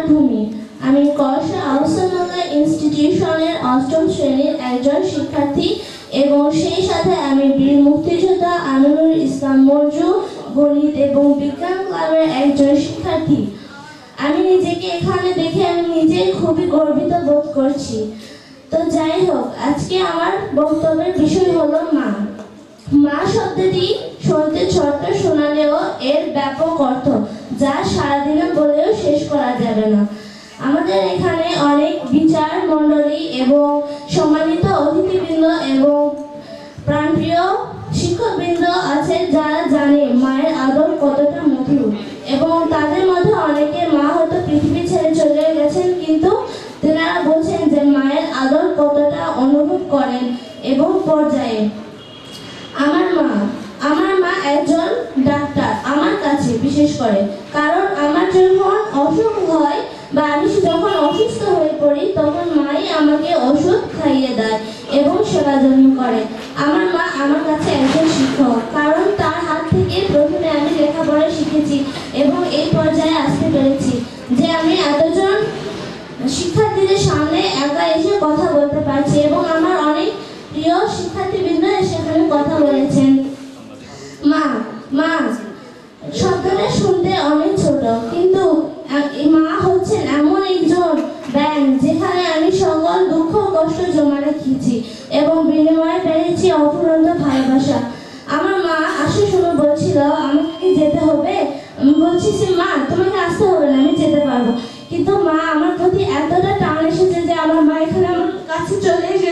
ভূমি। আমি কলসা আহসানুল্লাহ ইনস্টিটিউশনের ৮ম শ্রেণীর একজন শিক্ষার্থী এবং সেই সাথে আমি বীর মুক্তিযোদ্ধা আমিনুল ইসলাম মঞ্জু গণিত এবং বিজ্ঞান ক্লাবের একজন শিক্ষার্থী। আমি নিজেকে এখানে দেখে আমি নিজেই খুবই গর্বিত বোধ করছি। তো যাই হোক, আজকে আমার বক্তব্যের বিষয় হলো মা। মা শব্দটি শুনতে ছোট্ট শোনালেও এর ব্যাপক অর্থ, যা সারাদিনে বলেও শেষ করা যাবে না। আমাদের এখানে অনেক বিচার মণ্ডলী এবং সম্মানিত অতিথিবৃন্দ এবং প্রাণপ্রিয় শিক্ষকবৃন্দ আছে যারা জানে মায়ের আদর কতটা মধুর, এবং তাদের মধ্যে অনেকে মা হয়তো পৃথিবী ছেড়ে চলে গেছেন, কিন্তু তেনারা বলছেন যে মায়ের আদর কতটা অনুভব করেন এবং পর্যায়ে। আমার মা একজন ডাক্তার আমার কাছে, বিশেষ করে কারণ আমার যখন অসুখ হয় বা আমি যখন অসুস্থ হয়ে পড়ি তখন মাই আমাকে ওষুধ খাইয়ে দেয় এবং সেবা যত্ন করে। আমার মা আমার কাছে একজন শিক্ষক, কারণ তার হাত থেকে প্রথমে আমি লেখাপড়া শিখেছি এবং এই পর্যায়ে আসতে পেরেছি যে আমি এতজন শিক্ষার্থীদের সামনে একা এসে কথা বলতে পারছি এবং আমার অনেক প্রিয় শিক্ষার্থীবৃন্দ সেখানে কথা বলেছেন। মা শব্দটা শুনতে অনেক ছোট, কিন্তু মা হচ্ছেন এমন একজন ব্যাংক যেখানে আমি সকল দুঃখ কষ্ট জমা রেখেছি এবং বিনিময়ে পেয়েছি অফুরন্ত ভালোবাসা। আমার মা আসার সময় বলছিল আমাকে যেতে হবে, আমি বলছি যে মা তোমাকে আসতে হবে না, আমি যেতে পারবো, কিন্তু মা আমার প্রতি এতটা টান এসেছে যে আমার মা এখানে আমার কাছে চলে এসেছে